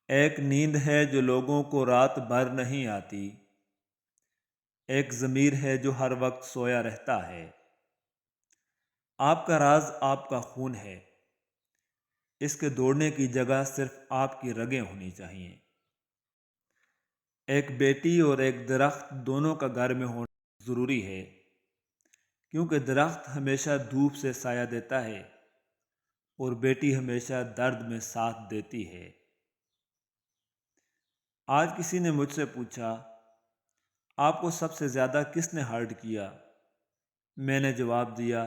ایک نیند ہے جو لوگوں کو رات بھر نہیں آتی، ایک ضمیر ہے جو ہر وقت سویا رہتا ہے۔ آپ کا راز آپ کا خون ہے، اس کے دوڑنے کی جگہ صرف آپ کی رگیں ہونی چاہیے۔ ایک بیٹی اور ایک درخت دونوں کا گھر میں ہونا ضروری ہے، کیونکہ درخت ہمیشہ دھوپ سے سایہ دیتا ہے اور بیٹی ہمیشہ درد میں ساتھ دیتی ہے۔ آج کسی نے مجھ سے پوچھا، آپ کو سب سے زیادہ کس نے ہرٹ کیا؟ میں نے جواب دیا،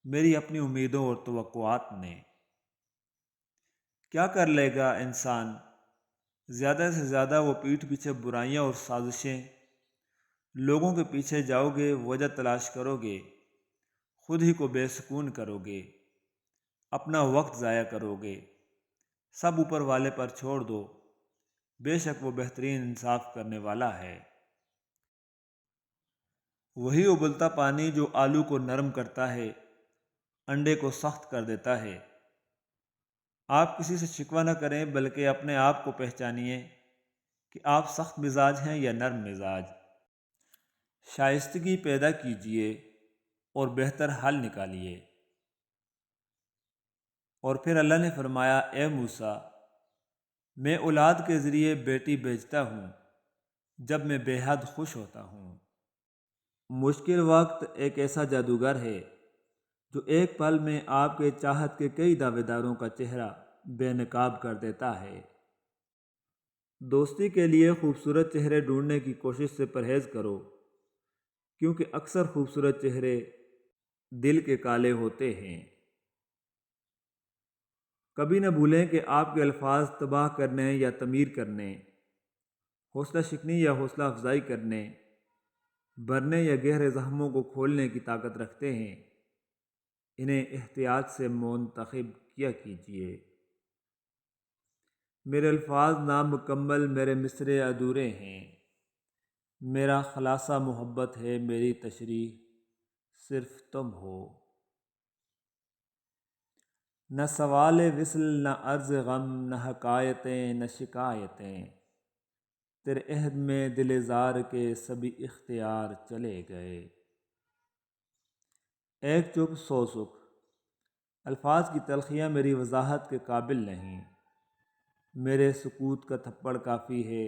میری اپنی امیدوں اور توقعات نے۔ کیا کر لے گا انسان؟ زیادہ سے زیادہ وہ پیٹھ پیچھے برائیاں اور سازشیں، لوگوں کے پیچھے جاؤ گے، وجہ تلاش کرو گے، خود ہی کو بے سکون کرو گے، اپنا وقت ضائع کرو گے، سب اوپر والے پر چھوڑ دو، بے شک وہ بہترین انصاف کرنے والا ہے۔ وہی ابلتا پانی جو آلو کو نرم کرتا ہے، انڈے کو سخت کر دیتا ہے۔ آپ کسی سے شکوہ نہ کریں، بلکہ اپنے آپ کو پہچانیے کہ آپ سخت مزاج ہیں یا نرم مزاج۔ شائستگی پیدا کیجیے اور بہتر حل نکالیے۔ اور پھر اللہ نے فرمایا، اے موسیٰ، میں اولاد کے ذریعے بیٹی بھیجتا ہوں جب میں بے حد خوش ہوتا ہوں۔ مشکل وقت ایک ایسا جادوگر ہے جو ایک پل میں آپ کے چاہت کے کئی دعوے داروں کا چہرہ بے نقاب کر دیتا ہے۔ دوستی کے لیے خوبصورت چہرے ڈھونڈنے کی کوشش سے پرہیز کرو، کیونکہ اکثر خوبصورت چہرے دل کے کالے ہوتے ہیں۔ کبھی نہ بھولیں کہ آپ کے الفاظ تباہ کرنے یا تعمیر کرنے، حوصلہ شکنی یا حوصلہ افزائی کرنے، بھرنے یا گہرے زخموں کو کھولنے کی طاقت رکھتے ہیں۔ انہیں احتیاط سے منتخب کیا کیجیے۔ میرے الفاظ نامکمل، میرے مصرعے ادھورے ہیں، میرا خلاصہ محبت ہے، میری تشریح صرف تم ہو۔ نہ سوال وصل، نہ عرض غم، نہ حکایتیں، نہ شکایتیں، تیرے عہد میں دل زار کے سبھی اختیار چلے گئے۔ ایک چپ سو سکھ، الفاظ کی تلخیاں میری وضاحت کے قابل نہیں، میرے سکوت کا تھپڑ کافی ہے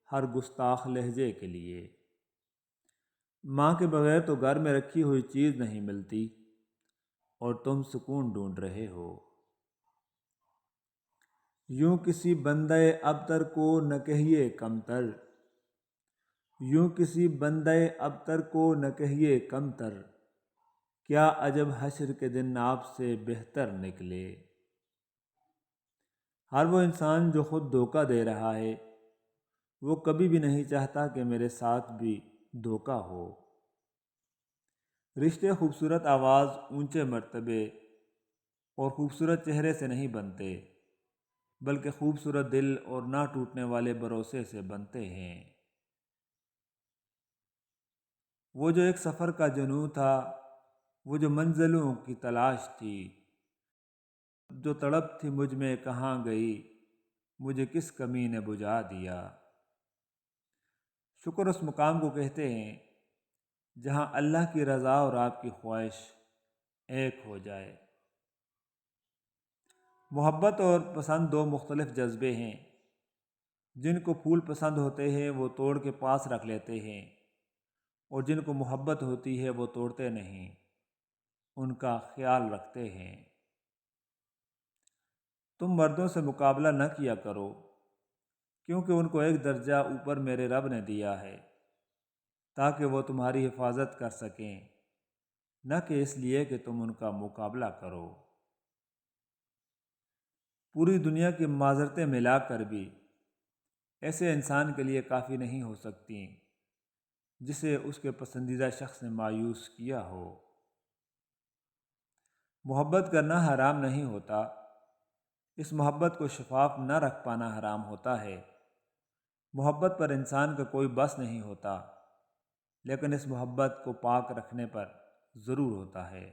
ہر گستاخ لہجے کے لیے۔ ماں کے بغیر تو گھر میں رکھی ہوئی چیز نہیں ملتی، اور تم سکون ڈھونڈ رہے ہو۔ یوں کسی بندہ ابتر کو نہ کہیے کمتر، یوں کسی بندہ ابتر کو نہ کہیے کمتر، کیا عجب حشر کے دن آپ سے بہتر نکلے۔ ہر وہ انسان جو خود دھوکہ دے رہا ہے، وہ کبھی بھی نہیں چاہتا کہ میرے ساتھ بھی دھوکہ ہو۔ رشتے خوبصورت آواز، اونچے مرتبے اور خوبصورت چہرے سے نہیں بنتے، بلکہ خوبصورت دل اور نہ ٹوٹنے والے بھروسے سے بنتے ہیں۔ وہ جو ایک سفر کا جنوں تھا، وہ جو منزلوں کی تلاش تھی، جو تڑپ تھی مجھ میں کہاں گئی، مجھے کس کمی نے بجھا دیا۔ شکر اس مقام کو کہتے ہیں جہاں اللہ کی رضا اور آپ کی خواہش ایک ہو جائے۔ محبت اور پسند دو مختلف جذبے ہیں۔ جن کو پھول پسند ہوتے ہیں وہ توڑ کے پاس رکھ لیتے ہیں، اور جن کو محبت ہوتی ہے وہ توڑتے نہیں، ان کا خیال رکھتے ہیں۔ تم مردوں سے مقابلہ نہ کیا کرو، کیونکہ ان کو ایک درجہ اوپر میرے رب نے دیا ہے، تاکہ وہ تمہاری حفاظت کر سکیں، نہ کہ اس لیے کہ تم ان کا مقابلہ کرو۔ پوری دنیا کی معذرتیں ملا کر بھی ایسے انسان کے لیے کافی نہیں ہو سکتی جسے اس کے پسندیدہ شخص نے مایوس کیا ہو۔ محبت کرنا حرام نہیں ہوتا، اس محبت کو شفاف نہ رکھ پانا حرام ہوتا ہے۔ محبت پر انسان کا کوئی بس نہیں ہوتا، لیکن اس محبت کو پاک رکھنے پر ضرور ہوتا ہے۔